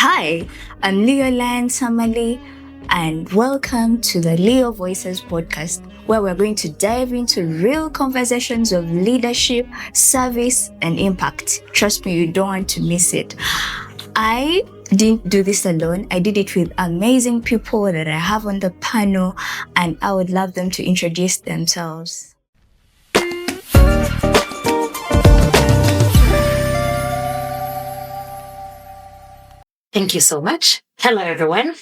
Hi, I'm Leo Lan Samali, and welcome to the Leo Voices podcast, where we're going to dive into real conversations of leadership, service, and impact. Trust me, you don't want to miss it. I didn't do this alone. I did it with amazing people that I have on the panel, and I would love them to introduce themselves. Thank you so much. Hello, everyone.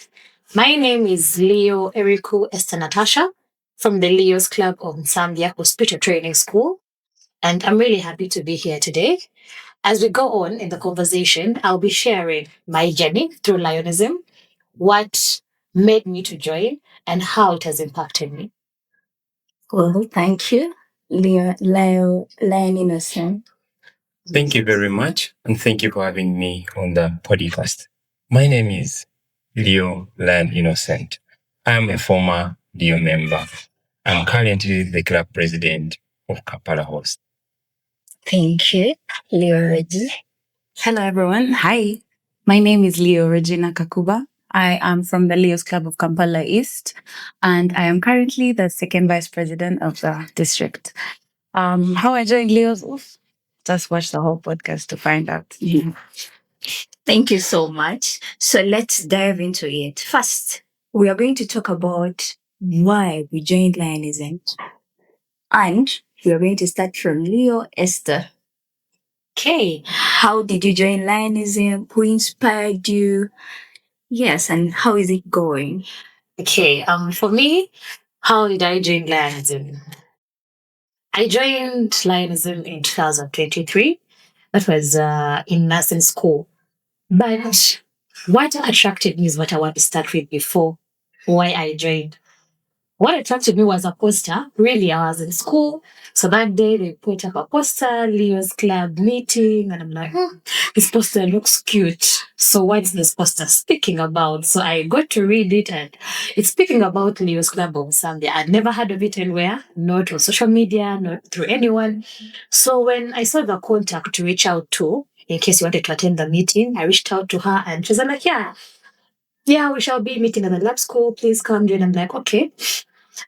My name is Leo Eriku Esther Natasha from the Leo's Club of Zambia Hospital Training School, and I'm really happy to be here today. As we go on in the conversation, I'll be sharing my journey through Lionism, what made me to join, and how it has impacted me. Well, thank you, Lionism. Thank you very much, and thank you for having me on the podcast. My name is Leo Land Innocent. I am a former Leo member. I'm currently the club president of Kampala Host. Thank you, Leo Reggie. Hello, everyone. Hi. My name is Leo Regina Kakuba. I am from the Leo's Club of Kampala East, and I am currently the second vice president of the district. How I joined Leo's? Just watch the whole podcast to find out. Thank you so much. So let's dive into it. First, we are going to talk about why we joined Lionism. And we are going to start from Leo Esther. Okay. How did you join Lionism? Who inspired you? Yes, and how is it going? Okay. For me, how did I join Lionism? I joined Lionism in 2023. That was in nursing school. But what attracted me is what I want to start with before why I joined. What attracted me was a poster. Really, I was in school. So that day they put up a poster, Leo's club meeting, and I'm like, this poster looks cute. So what's this poster speaking about? So I got to read it, and it's speaking about Leo's club of Zambia. I'd never heard of it anywhere, not on social media, not through anyone. So when I saw the contact to reach out to, in case you wanted to attend the meeting, I reached out to her, and she was like, yeah, we shall be meeting at the lab school. Please come join. I'm like, okay.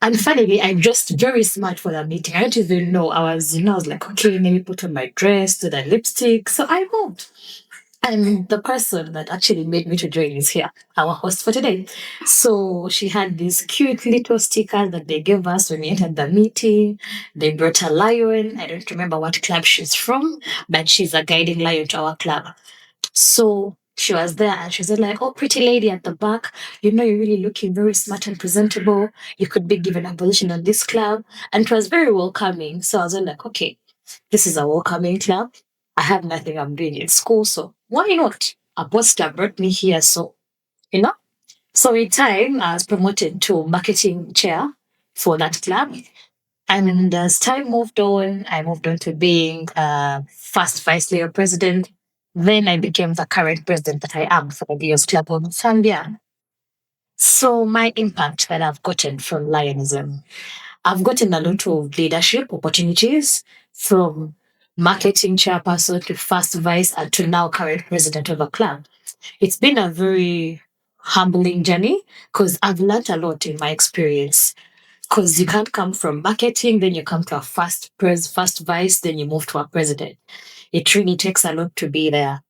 And finally, I dressed very smart for the meeting. I didn't even know. I was like, okay, let me put on my dress, do the lipstick. So I moved. And the person that actually made me to join is here, our host for today. So she had these cute little stickers that they gave us when we entered the meeting. They brought a lion. I don't remember what club she's from, but she's a guiding lion to our club. So she was there and she said, like, oh, pretty lady at the back, you're really looking very smart and presentable. You could be given a position on this club. And it was very welcoming. So I was like, okay, this is a welcoming club. I have nothing I'm doing in school. So why not? A poster brought me here. So, So in time, I was promoted to marketing chair for that club. And as time moved on, I moved on to being first vice Leo president. Then I became the current president that I am for the Leo's Club of Zambia. So my impact that I've gotten from Lionism, I've gotten a lot of leadership opportunities from marketing chairperson to first vice and to now current president of a club. It's been a very humbling journey because I've learned a lot in my experience. Because you can't come from marketing, then you come to a first vice, then you move to a president. It really takes a lot to be there.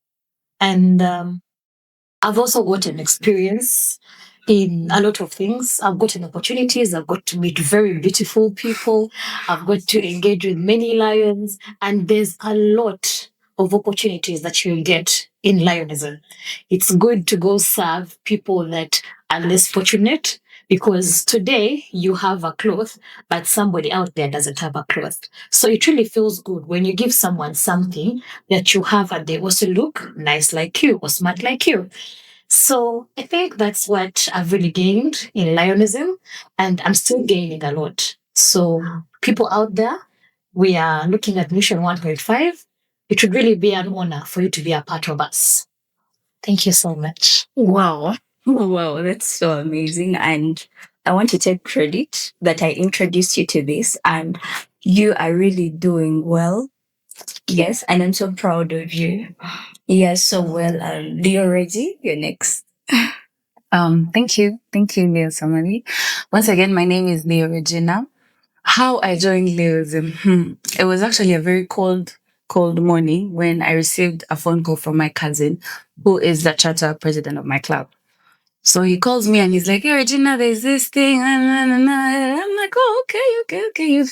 And I've also gotten experience in a lot of things. I've gotten opportunities. I've got to meet very beautiful people. I've got to engage with many lions. And there's a lot of opportunities that you get in Lionism. It's good to go serve people that are less fortunate because today you have a cloth, but somebody out there doesn't have a cloth. So it really feels good when you give someone something that you have and they also look nice like you or smart like you. So I think that's what I've really gained in Lionism, and I'm still gaining a lot. So people out there, we are looking at Mission 1.5. It would really be an honor for you to be a part of us. Thank you so much. Wow. Wow, that's so amazing. And I want to take credit that I introduced you to this, and you are really doing well. Yes, and I'm so proud of you. Yes, so well, Leo Reggie, you're next. Thank you. Thank you, Leo Samali. Once again, my name is Leo Regina. How I joined Leoism. It was actually a very cold morning when I received a phone call from my cousin, who is the charter president of my club. So he calls me and he's like, "Hey, Regina, there's this thing." I'm like, "Oh, okay.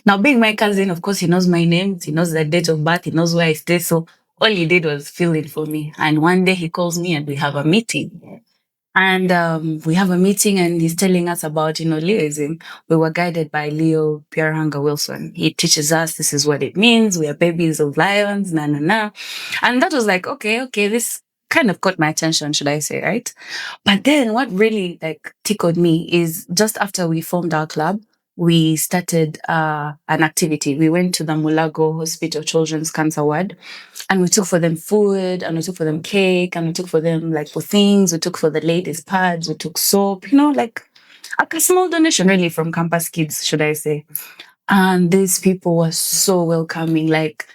Now, being my cousin, of course, he knows my name, he knows the date of birth, he knows where I stay. So all he did was fill in for me. And one day he calls me and we have a meeting. And we have a meeting and he's telling us about, Leoism. We were guided by Leo Pierhanga Wilson. He teaches us this is what it means. We are babies of lions, na na na. And that was like, okay, this kind of caught my attention, should I say, right? But then what really like tickled me is just after we formed our club, we started an activity. We went to the Mulago Hospital Children's Cancer Ward and we took for them food and we took for them cake and we took for them like for things. We took for the ladies' pads, we took soap, like a small donation really from campus kids, should I say. And these people were so welcoming. Like,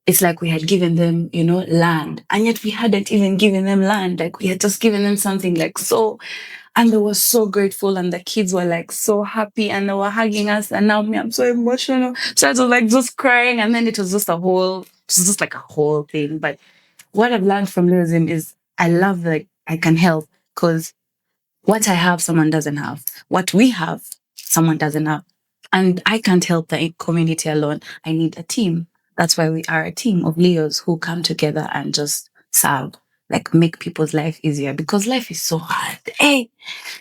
it's like we had given them, land. And yet we hadn't even given them land. Like, we had just given them something like so. And they were so grateful. And the kids were like so happy and they were hugging us. And now me, I'm so emotional. So I was like just crying. And then it was just like a whole thing. But what I've learned from Leosim is I love that I can help because what I have, someone doesn't have. What we have, someone doesn't have. And I can't help the community alone. I need a team. That's why we are a team of Leos who come together and just serve, like make people's life easier because life is so hard. Hey.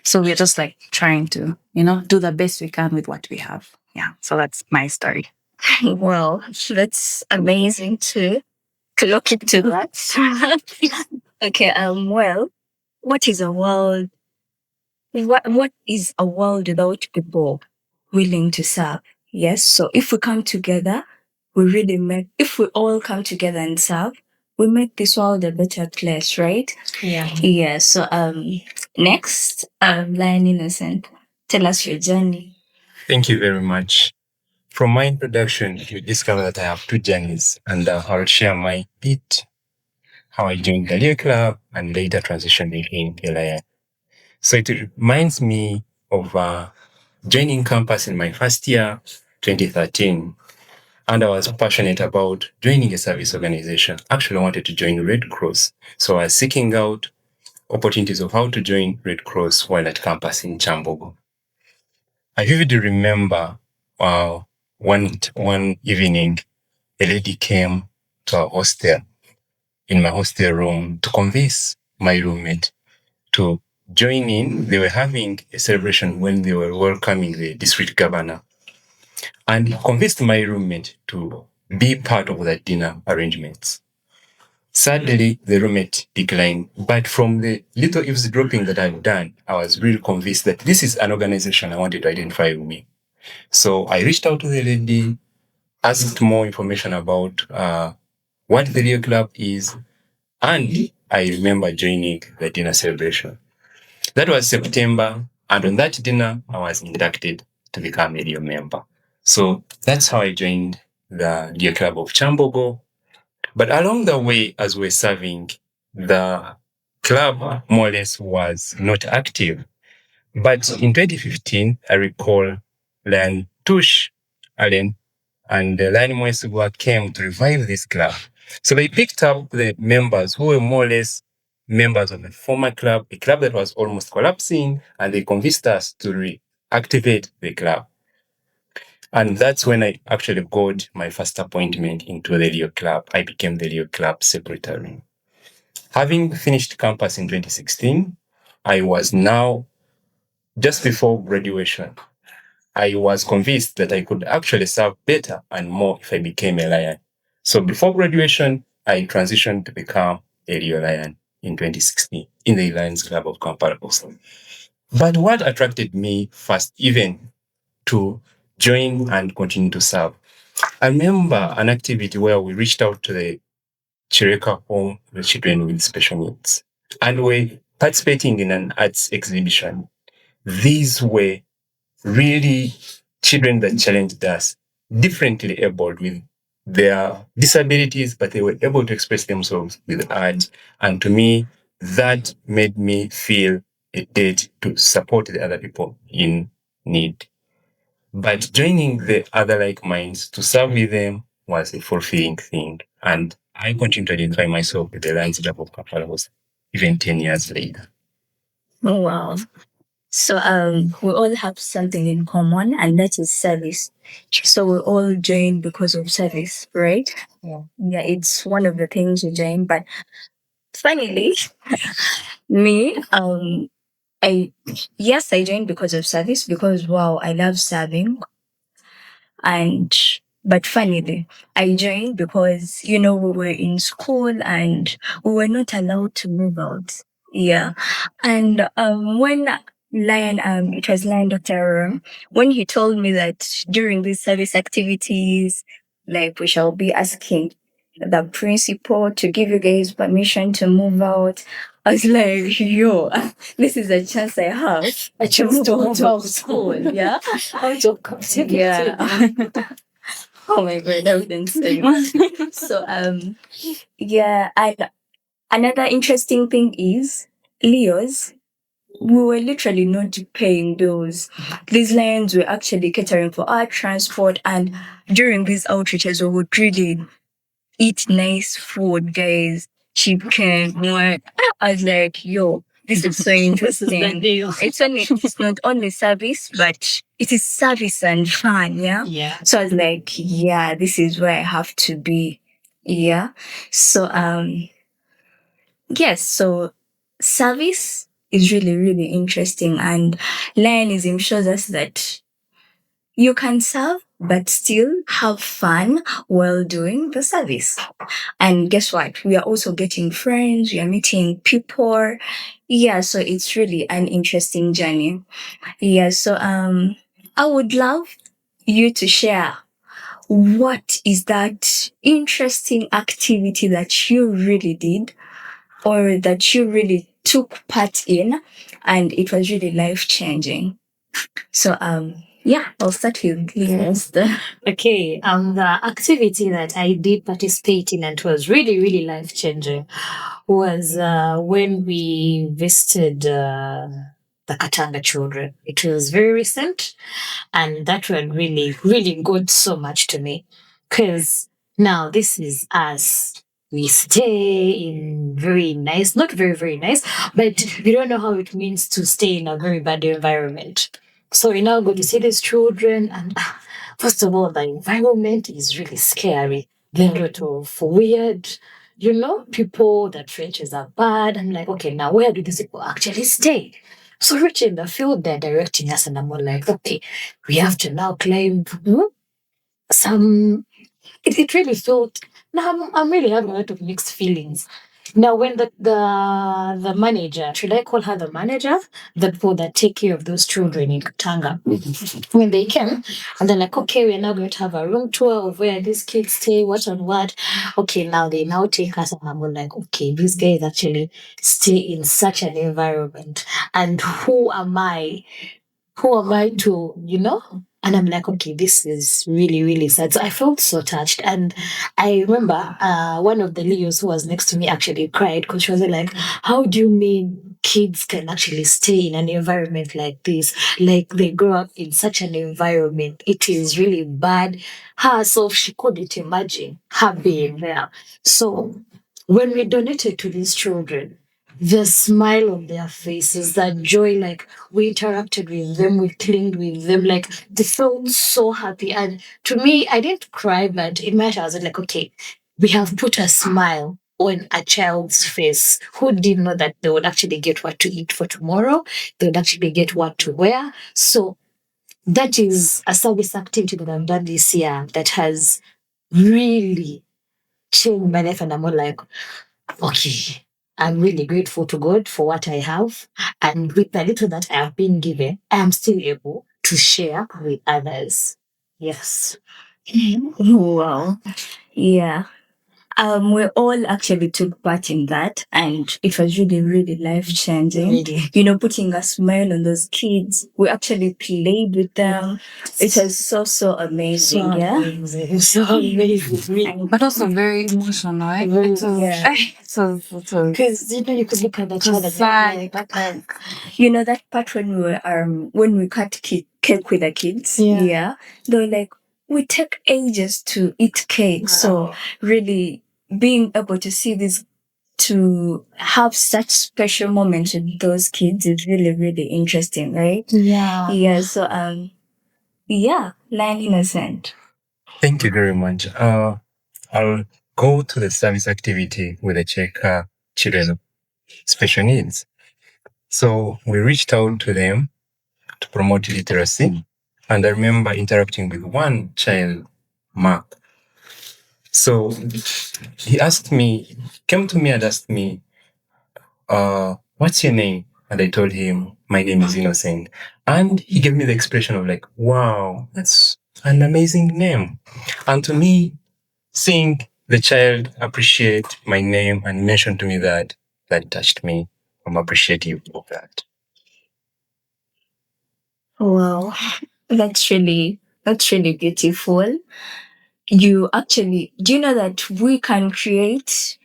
So we're just like trying to, do the best we can with what we have. Yeah. So that's my story. Well, that's amazing to look into that. Okay, well, what is a world what is a world without people willing to serve? Yes. So if we come together, if we all come together and serve, we make this world a better place, right? Yeah. Yeah. So next, Lion Innocent, tell us your journey. Thank you very much. From my introduction, you discover that I have two journeys, and I'll share my bit, how I joined the Leo Club and later transitioning in LIA. So it reminds me of joining campus in my first year, 2013. And I was passionate about joining a service organization. Actually, I wanted to join Red Cross. So I was seeking out opportunities of how to join Red Cross while at campus in Chambogo. I vividly remember one evening, a lady came to our hostel, in my hostel room, to convince my roommate to join in. They were having a celebration when they were welcoming the district governor, and convinced my roommate to be part of the dinner arrangements. Sadly, the roommate declined, but from the little eavesdropping that I've done, I was really convinced that this is an organization I wanted to identify with me. So I reached out to the lady, asked more information about what the Rio Club is, and I remember joining the dinner celebration. That was September, and on that dinner, I was inducted to become a Rio member. So that's how I joined the Rio Club of Chambogo. But along the way, as we're serving, the club more or less was not active. But in 2015, I recall Lion Tush, Allen, and Lion Mwesugwa came to revive this club. So they picked up the members who were more or less members of the former club, a club that was almost collapsing, and they convinced us to reactivate the club. And that's when I actually got my first appointment into the Rio Club. I became the Rio Club secretary. Having finished campus in 2016, I was now just before graduation. I was convinced that I could actually serve better and more if I became a lion. So before graduation, I transitioned to become a Rio Lion in 2016 in the Lions Club of Kampala. But what attracted me first, even to join and continue to serve, I remember an activity where we reached out to the Chireka home, the children with special needs, and we participating in an arts exhibition. These were really children that challenged us, differently abled with their disabilities, but they were able to express themselves with art. And to me, that made me feel a debt to support the other people in need. But joining the other like minds to serve with them was a fulfilling thing. And I continue to identify myself with the Lions Club of Kapalos even 10 years later. Oh, wow. So we all have something in common, and that is service. So we all join because of service, right? Yeah. Yeah, it's one of the things we join. But finally, me, I yes, I joined because of service because wow, I love serving. And but finally, I joined because we were in school and we were not allowed to move out. Yeah, and when it was Lion Doctor Aaron, when he told me that during these service activities, like we shall be asking the principal to give you guys permission to move out. I was like, yo, this is a chance I have I chose to move out of school. school. Yeah. Out of captivity. Yeah. Oh my god, that would insane. So yeah, and another interesting thing is Leo's. We were literally not paying bills. These lions were actually catering for our transport, and during these outreaches, we would really eat nice food, guys. Chicken, what? I was like, yo, this is so This is the interesting. deal. It's not only service, but it is service and fun, yeah? Yeah. So I was like, yeah, this is where I have to be. Yeah. So yes, so service is really, really interesting, and Lionism shows us that you can serve but still have fun while doing the service. And guess what? We are also getting friends, we are meeting people. Yeah, so it's really an interesting journey. Yeah, so I would love you to share what is that interesting activity that you really did or that you really took part in and it was really life changing. So yeah, I'll start with Leah's. Okay, the activity that I did participate in and it was really, really life changing was when we visited the Katanga children. It was very recent, and that one really, really got so much to me because now this is us. We stay in very nice, not very, very nice, but we don't know how it means to stay in a very bad environment. So we now go to see these children, and first of all, the environment is really scary. There are a lot of weird, people that trenches are bad. I'm like, okay, now where do these people actually stay? So reaching the field, they're directing us, and I'm all like, okay, we have to now climb some. It really felt. Now I'm really having a lot of mixed feelings. Now, when the manager, should I call her the manager, the people that take care of those children in Katanga, when they came, and they're like, okay, we're now going to have a room tour of where these kids stay, what and what. Okay, now they now take us, and I'm all like, okay, these guys actually stay in such an environment, and who am I to. And I'm like, okay, this is really, really sad. So I felt so touched. And I remember one of the Leos who was next to me actually cried because she was like, how do you mean kids can actually stay in an environment like this? Like they grow up in such an environment. It is really bad. Herself, she couldn't imagine her being there. So when we donated to these children, the smile on their faces, that joy, like we interacted with them, we cleaned with them, like they felt so happy. And to me, I didn't cry, but in my heart, I was like, okay, we have put a smile on a child's face who didn't know that they would actually get what to eat for tomorrow, they would actually get what to wear. So that is a service activity that I've done this year that has really changed my life. And I'm all like, okay, I'm really grateful to God for what I have. And with the little that I have been given, I am still able to share with others. Yes. Wow. Yeah. We all actually took part in that, and it was really, really life changing. Really. You know, putting a smile on those kids. We actually played with them. It was so amazing. So Yeah. amazing. So amazing. Really. And But also very emotional. Right? Very, It was, yeah. it was Because you could look at the child and sad. you're like, You know that part when we were when we cut cake with the kids. Yeah. They were like, we take ages to eat cake. So really being able to see this, to have such special moments with those kids is really, really interesting, right? Yeah. Yeah. So yeah, Lion Innocent. Thank you very much. I'll go to the service activity with the Czech children of special needs. So we reached out to them to promote literacy. And I remember interacting with one child, Mark. So he came to me and asked me, what's your name? And I told him, my name is Innocent. And he gave me the expression of like, wow, that's an amazing name. And to me, seeing the child appreciate my name and mention to me that touched me. I'm appreciative of that. Wow, that's really beautiful. You actually, do you know that we create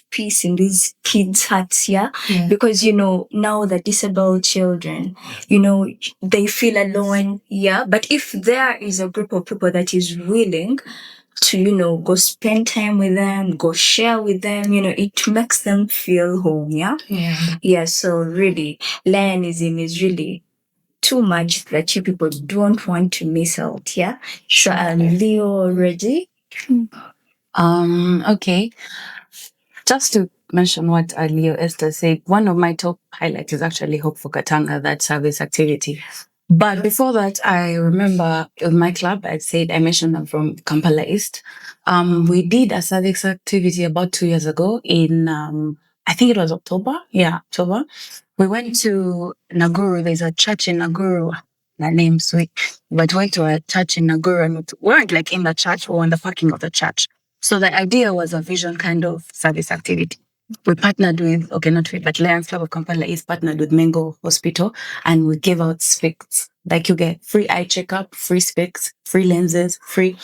peace in these kids' hearts, yeah? Because you know now the disabled children, you know, they feel alone, yeah. But if there is a group of people that is willing to, you know, go spend time with them, go share with them, you know, it makes them feel home, yeah. Yeah. So really, Lionism is really too much that you people don't want to miss out, yeah. So Leo, ready? Okay. Just to mention what Leo Esther said, one of my top highlights is actually Hope for Katanga, that service activity. But before that, I remember in my club, I mentioned I'm from Kampala East. We did a service activity about 2 years ago in, I think it was October. Yeah, October. We went to Naguru. There's a church in Naguru. The name's sweet. But we went to a church in Naguru and we weren't like in the church, we were in the parking of the church. So the idea was a vision kind of service activity. We partnered with, okay, not we, but Lions Club of Kampala is partnered with Mengo Hospital, and we gave out specs. Like you get free eye checkup, free specs, free lenses, free.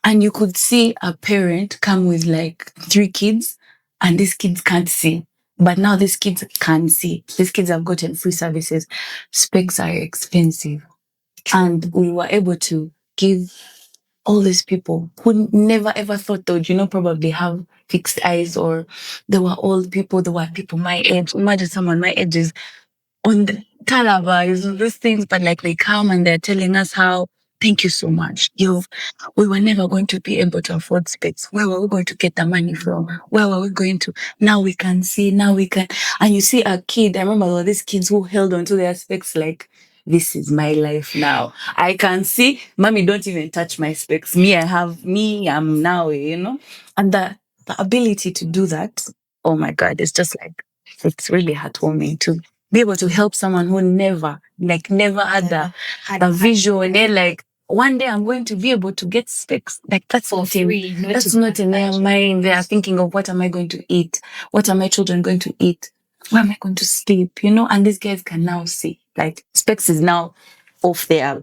And you could see a parent come with like 3 kids, and these kids can't see. But now these kids can see. These kids have gotten free services. Specs are expensive. And we were able to give all these people who never ever thought they would, you know, probably have fixed eyes, or they were old people, they were people my age. Imagine someone my age is on the Talaba, these things, but like they come and they're telling us how, thank you so much. We were never going to be able to afford specs. Where were we going to get the money from? Where were we going to? Now we can see, now we can. And you see a kid, I remember there were these kids who held onto their specs like, this is my life now. I can see, mommy, don't even touch my specs. I'm now, you know? And the ability to do that, oh my God, it's just like, it's really heartwarming to be able to help someone who never had the vision. And like, one day I'm going to be able to get specs. Like that's For free. that's not in their mind. They are thinking of, what am I going to eat? What are my children going to eat? Where am I going to sleep? You know, and these guys can now see. Like specs is now off their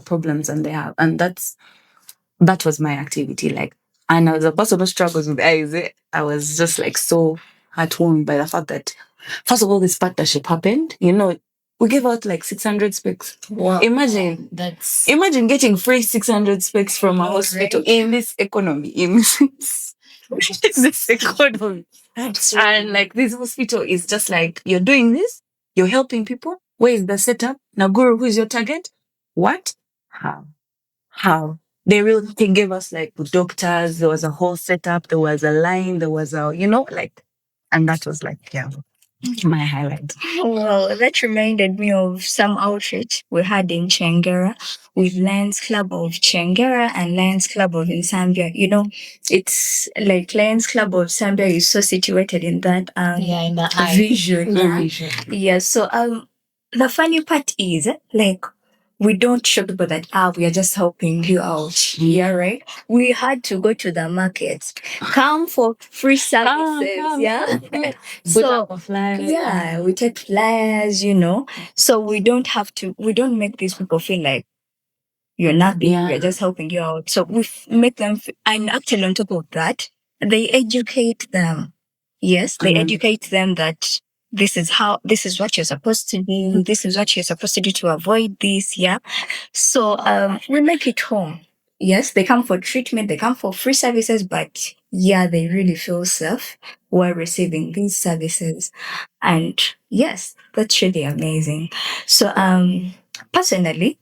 problems, and that was my activity. Like, and I was possible struggles with eyes. I was just like so heartwarmed by the fact that, first of all, this partnership happened. You know, we gave out like 600 specs. Wow. Imagine getting free 600 specs from a hospital in this economy. In this economy. And like this hospital is just like, you're doing this, you're helping people. Where is the setup? Now, Guru, who is your target? What? How? They really gave us like doctors, there was a whole setup, there was a line, there was like, and that was like, yeah, my highlight. Well, that reminded me of some outreach we had in Chengera with Lions Club of Chengera and Lions Club of Zambia. You know, it's like Lions Club of Zambia is so situated in that in the eye. vision. Yeah. Yeah. So the funny part is like we don't show people that we are just helping you out. Yeah, right. We had to go to the market, come for free services. Yeah. So yeah, we take flyers, So we don't have to. We don't make these people feel like you're nothing. Yeah. We're just helping you out. So we make them, and actually on top of that, they educate them. Yes, they educate them that this is what you're supposed to do. This is what you're supposed to do to avoid this. Yeah. So we make it home. Yes, they come for treatment, they come for free services, but yeah, they really feel safe while receiving these services. And yes, that's really amazing. So personally,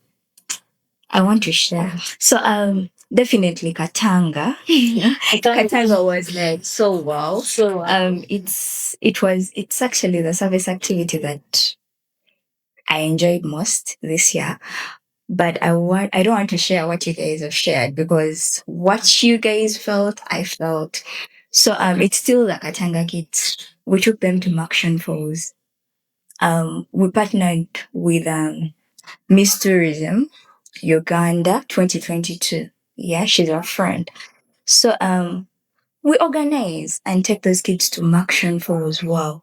I want to share. So definitely Katanga. Katanga was like so wow. So It's actually the service activity that I enjoyed most this year. But I don't want to share what you guys have shared because what you guys felt, I felt. So it's still the Katanga kids. We took them to Maction Falls. We partnered with Miss Tourism Uganda 2022. Yeah, she's our friend. So we organize and take those kids to Maction Falls. Wow.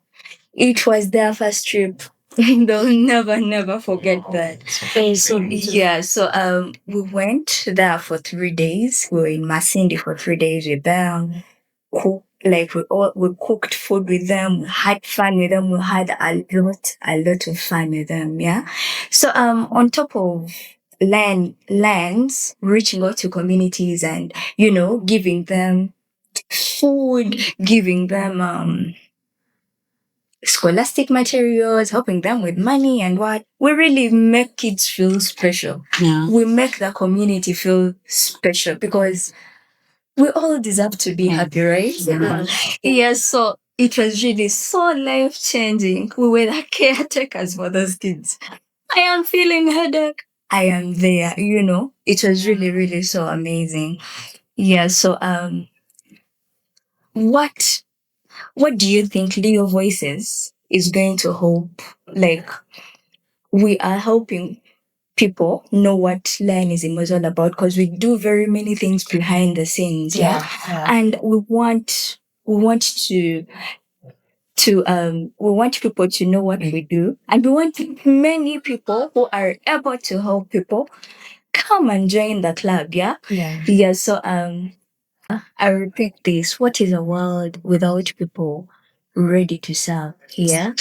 It was their first trip. They'll never forget that. Yeah, so we went there for 3 days. We were in Masindi for 3 days with them. We cooked food with them, we had fun with them, we had a lot of fun with them, yeah. So on top of lands, reaching out to communities and giving them food, giving them scholastic materials, helping them with money and what. We really make kids feel special. Yeah. We make the community feel special because we all deserve to be happy, right? Yeah, so it was really so life changing. We were the caretakers for those kids. I am feeling headache. I am there, It was really, really so amazing. Yeah, so what do you think Leo Voices is going to help? Like, we are helping people know what Lionism was all about because we do very many things behind the scenes, yeah. And we want we want people to know what we do, and we want many people who are able to help people come and join the club, yeah. Yeah. So I repeat this: what is a world without people ready to serve? Yeah,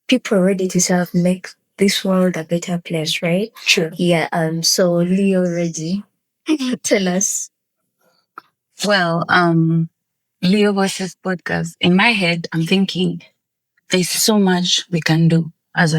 people ready to serve make this world a better place, right? Sure. Yeah. So Leo, ready? Tell us. Well, Leo Voices podcast. In my head, I'm thinking there's so much we can do as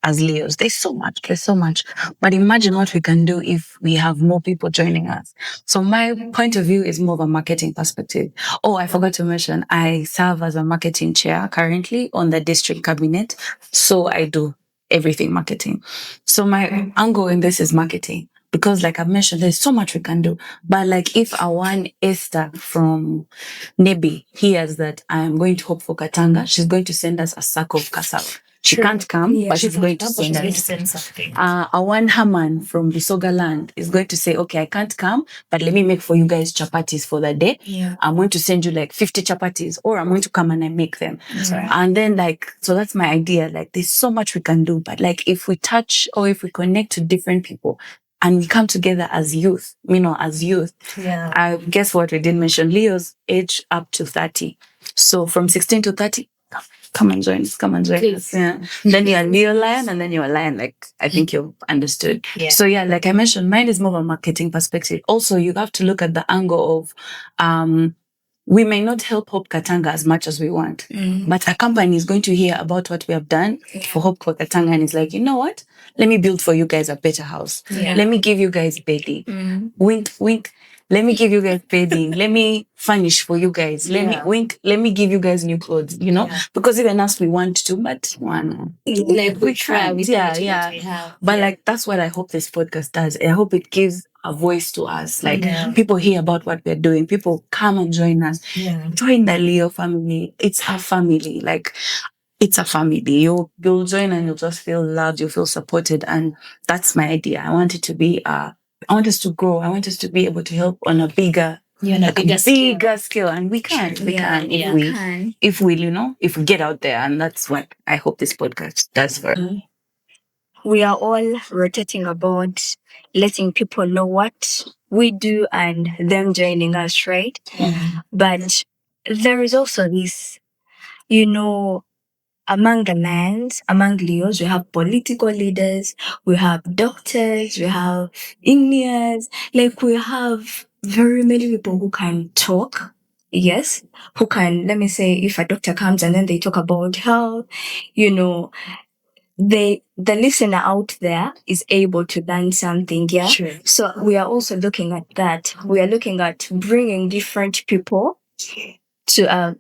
Leos. There's so much. There's so much. But imagine what we can do if we have more people joining us. So my point of view is more of a marketing perspective. Oh, I forgot to mention, I serve as a marketing chair currently on the district cabinet. So I do everything marketing. So my angle in this is marketing. Because like I've mentioned, there's so much we can do. But like if I want Esther from Nebi hears that I am going to hope for Katanga, she's going to send us a sack of cassava. She can't come, but she's going to send us. something. Awan Haman from Bisoga land is going to say, okay, I can't come, but let me make for you guys chapatis for the day. Yeah. I'm going to send you like 50 chapatis, or I'm going to come and I make them. And then so that's my idea. Like there's so much we can do, but like if we touch or if we connect to different people, and we come together as youth, as youth. Yeah. I guess what we didn't mention, Leo's age up to 30. So from 16 to 30, come and join us. Come and join us. Yeah. Then you're Leo Lion and then you're a Lion. Like, I think you've understood. Yeah. So yeah, like I mentioned, mine is more of a marketing perspective. Also, you have to look at the angle of, we may not help Hope Katanga as much as we want, but a company is going to hear about what we have done for Hope Katanga and is like, you know what? Let me build for you guys a better house. Yeah. Let me give you guys bedding. Wink, wink. Let me give you guys bedding. Let me furnish for you guys. Let me wink. Let me give you guys new clothes, because even us, we want to, but one. Like we try, can't. we Yeah. But like, that's what I hope this podcast does. I hope it gives a voice to us. Like people hear about what we're doing. People come and join us. Yeah. Join the Leo family. It's our family. Like it's a family. You'll join and you'll just feel loved, you'll feel supported. And that's my idea. I want it to be I want us to grow. I want us to be able to help on a bigger bigger scale. And we can. We can if we, if we get out there. And that's what I hope this podcast does for us. We are all rotating about letting people know what we do and them joining us, right? But there is also this, you know, among the lands, among Leos, we have political leaders, we have doctors, we have engineers, like we have very many people who can talk. Yes, who can, let me say, if a doctor comes and then they talk about health, you know, the listener out there is able to learn something. Yeah. Sure. So we are also looking at that. We are looking at bringing different people to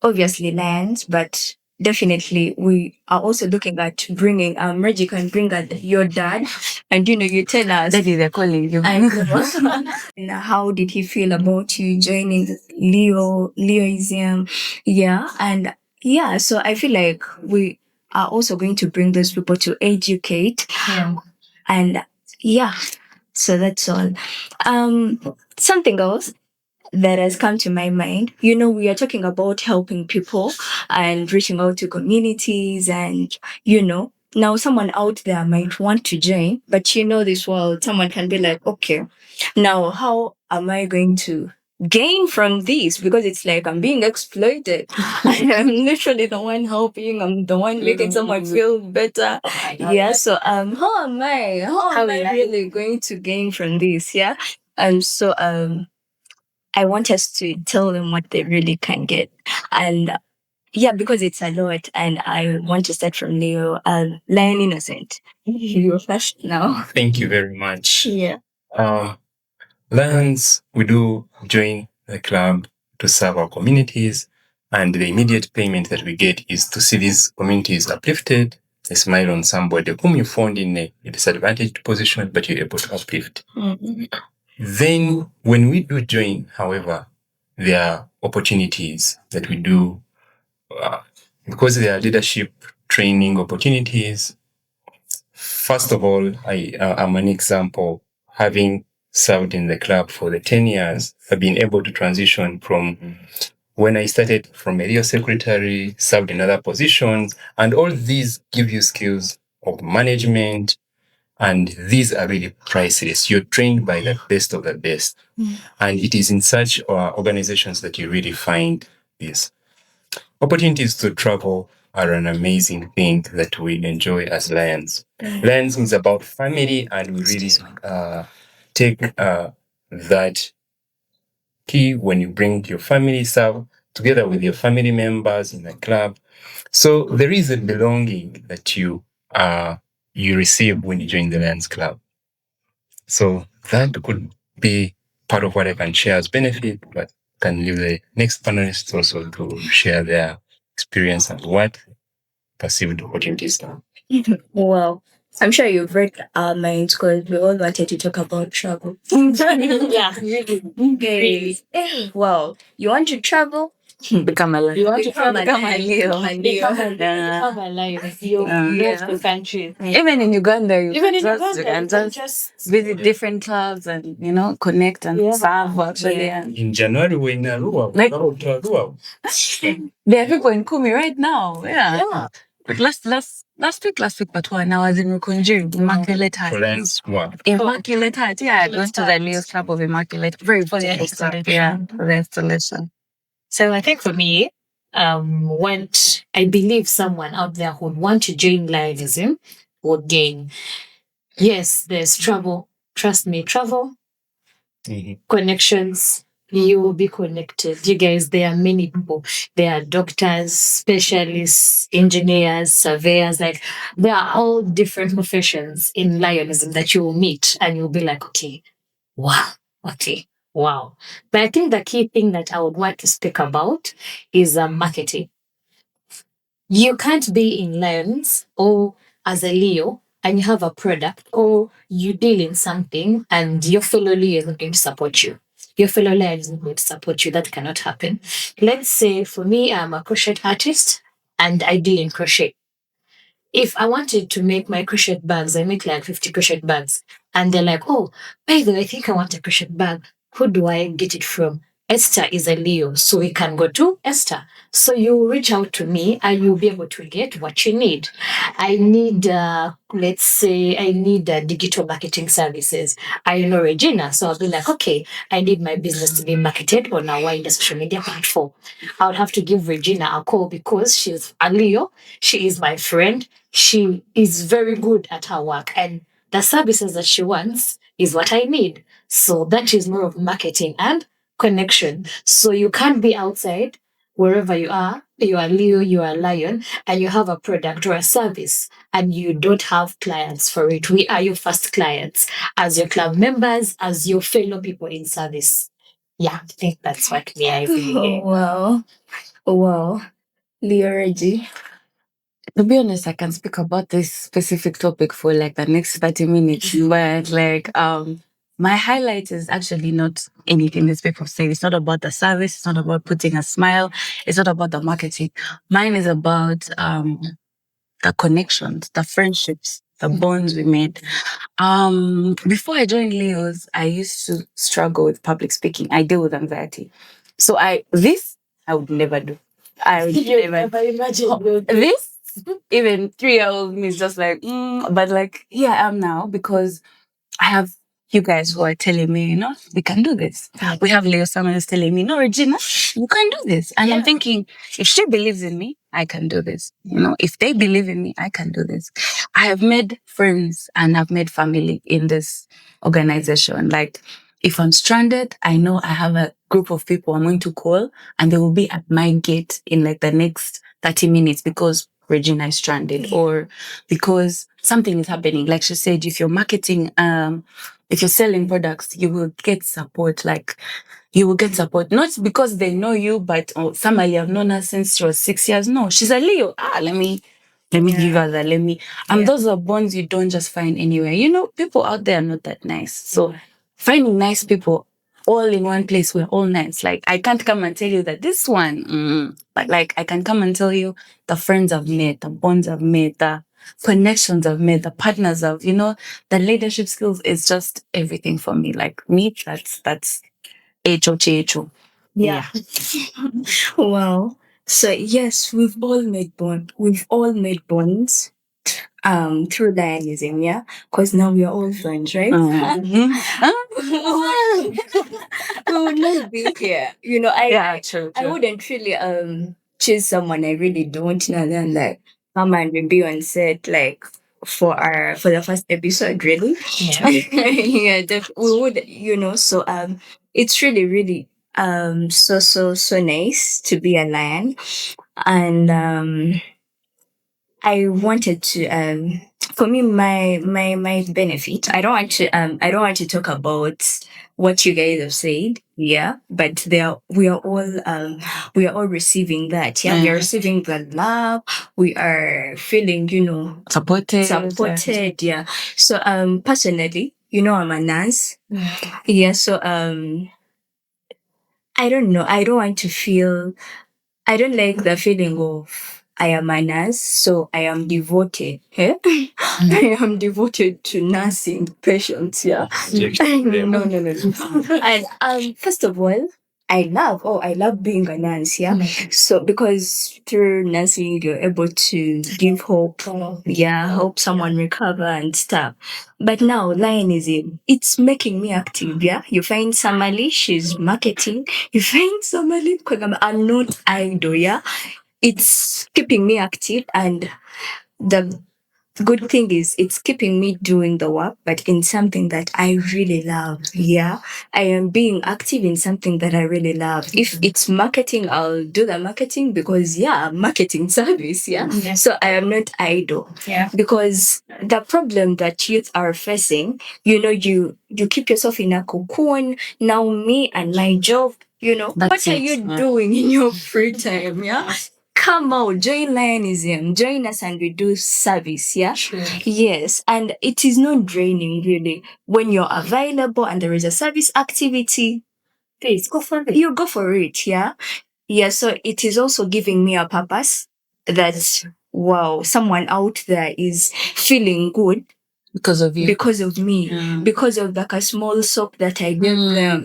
obviously lands, but definitely we are also looking at bringing Reggie can bring out your dad, and you tell us Daddy, they're calling you. and how did he feel about you joining Leoism. Yeah. And yeah, so I feel like we are also going to bring those people to educate. Yeah. And yeah, so that's all. Something else that has come to my mind. We are talking about helping people and reaching out to communities and, now someone out there might want to join, but this world, someone can be like, okay, now how am I going to gain from this? Because it's like I'm being exploited. I'm literally the one helping. I'm the one making someone feel better. Yeah. So how am I really going to gain from this? Yeah. So I want us to tell them what they really can get. And yeah, because it's a lot. And I want to start from Leo. Lion Innocent. You're first now. Thank you very much. Yeah. Lions, we do join the club to serve our communities, and the immediate payment that we get is to see these communities uplifted, a smile on somebody whom you found in a disadvantaged position, but you're able to uplift. Mm-hmm. Then, when we do join, however, there are opportunities that we do because there are leadership training opportunities. First of all, I'm an example. Having served in the club for the 10 years, I've been able to transition from when I started from a Rio secretary, served in other positions, and all these give you skills of management, and these are really priceless. You're trained by the best of the best. And it is in such organizations that you really find this. Opportunities to travel are an amazing thing that we enjoy as Lions. Lions is about family, and we really take that key when you bring your family serve together with your family members in the club. So there is a belonging that you receive when you join the Lions Club. So that could be part of what I can share as benefit, but can leave the next panelists also to share their experience and what perceived opportunities are. Well, I'm sure you've read our minds because we all wanted to talk about travel. Yeah, really. Okay. Well, you want to travel? Become a lion. You want to Become become a Leo. become a lion. You love the country. Even in Uganda, you Even in just, Uganda, you can you can just visit different clubs and connect and serve actually. And In January, we're in Arua. Like- Arua. there are people in Kumi right now. Yeah. But last week, but one, I was in Rukunji, Immaculate Heart. Friends, what? Immaculate Heart. Yeah, I went to the Leo's Club of Immaculate. Very For the beautiful club. installation. Yeah, for the installation. So I think for me, what I believe someone out there who would want to join Lionism would gain. Yes, there's travel. Trust me, travel, connections. You will be connected. You guys, there are many people. There are doctors, specialists, engineers, surveyors. Like there are all different professions in Lionism that you will meet, and you'll be like, okay, wow, okay, wow. But I think the key thing that I would want to speak about is marketing. You can't be in Lions or as a Leo and you have a product or you deal in something and your fellow Leo is not going to support you. Your fellow Lion is not going to support you. That cannot happen. Let's say for me, I'm a crochet artist and I deal in crochet. If I wanted to make my crochet bags, I make like 50 crochet bags. And they're like, oh, by the way, I think I want a crochet bag. Who do I get it from? Esther is a Leo, so we can go to Esther. So you reach out to me and you'll be able to get what you need. I need, let's say, I need digital marketing services. I know Regina, so I'll be like, okay, I need my business to be marketed on a wider social media platform. I would have to give Regina a call because she's a Leo. She is my friend. She is very good at her work, and the services that she wants is what I need. So that is more of marketing and connection. So you can't be outside wherever you are Leo, you are Lion, and you have a product or a service and you don't have clients for it. We are your first clients as your club members, as your fellow people in service. Yeah, I think that's what me I really. Wow. Wow. Leo Reggie. To be honest, I can speak about this specific topic for like the next 30 minutes, but like my highlight is actually not anything these people say. It's not about the service, it's not about putting a smile, it's not about the marketing. Mine is about the connections, the friendships, the bonds we made. Before I joined Leo's, I used to struggle with public speaking. I deal with anxiety. So I would never do. I would never imagine this. Even 3 year old me is just like, but like here I am now because I have you guys who are telling me, we can do this. We have Leo someone who's telling me, no, Regina, you can do this. And I'm thinking, if she believes in me, I can do this. If they believe in me, I can do this. I have made friends and I've made family in this organization. Like, if I'm stranded, I know I have a group of people I'm going to call and they will be at my gate in like the next 30 minutes because Regina is stranded or because something is happening. Like she said, if you're marketing, if you're selling products, you will get support. Like you will get support, not because they know you, but somebody have known her since she was 6 years. No, she's a Leo. Let me give her that. Those are bonds you don't just find anywhere. People out there are not that nice. So finding nice people all in one place, we're all nice. Like I can't come and tell you that this one, but like I can come and tell you the friends I've made, the bonds I've made, the connections I've made, the partners the leadership skills is just everything for me. Like me, that's HOCHO. Yeah. Wow. So yes, we've all made bond. We've all made bonds through Lionism, yeah? Because now we are all friends, right? We would not be here. True. I wouldn't really choose someone I really don't know and then like come and be on set like for the first episode, really. Yeah. Yeah, we would, so it's really, really so nice to be a lion. And I wanted to for me my benefit. I don't want to talk about what you guys have said, yeah, but we are all receiving that, yeah. We are receiving the love, we are feeling, supported, yeah. So personally, I'm a nurse, yeah. So I don't know, I don't like the feeling of I am a nurse, so I am devoted. Eh? I am devoted to nursing patients. Yeah. No. And first of all, I love being a nurse. Yeah. So because through nursing, you're able to give hope. Yeah, help someone recover and stuff. But now Lionism, it's making me active. Yeah. You find somebody, she's marketing. You find somebody because I'm a known idol. Yeah. It's keeping me active, and the good thing is it's keeping me doing the work, but in something that I really love. Yeah. I am being active in something that I really love. If it's marketing, I'll do the marketing because marketing service. Yeah. So I am not idle. Yeah. Because the problem that youth are facing, you keep yourself in a cocoon. Now me and my job, what are you doing in your free time? Yeah. Come out, join Lionism, join us and we do service, yeah? Sure. Yes, and it is not draining really. When you're available and there is a service activity, please go for it. You go for it, yeah? Yeah, so it is also giving me a purpose. that wow, someone out there is feeling good Because of you. because of me, because of like a small soap that I gave them,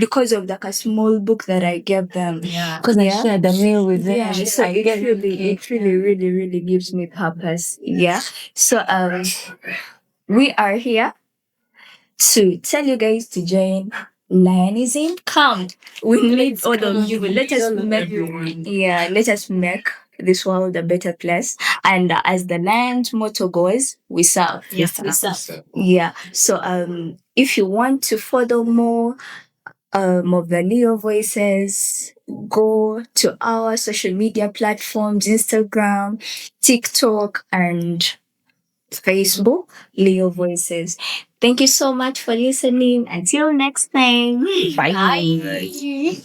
because of like a small book that I gave them. Yeah. Because I shared a meal with them. Yeah, so it really, really, really gives me purpose. Yeah. So we are here to tell you guys to join Lionism. Come, we need all of you. Let us make let us make this world a better place. And as the Lion's motto goes, we serve. Yeah, we serve. Yeah. So if you want to follow more of the Leo Voices, go to our social media platforms, Instagram, TikTok, and Facebook, Leo Voices. Thank you so much for listening. Until next time. Bye. Bye.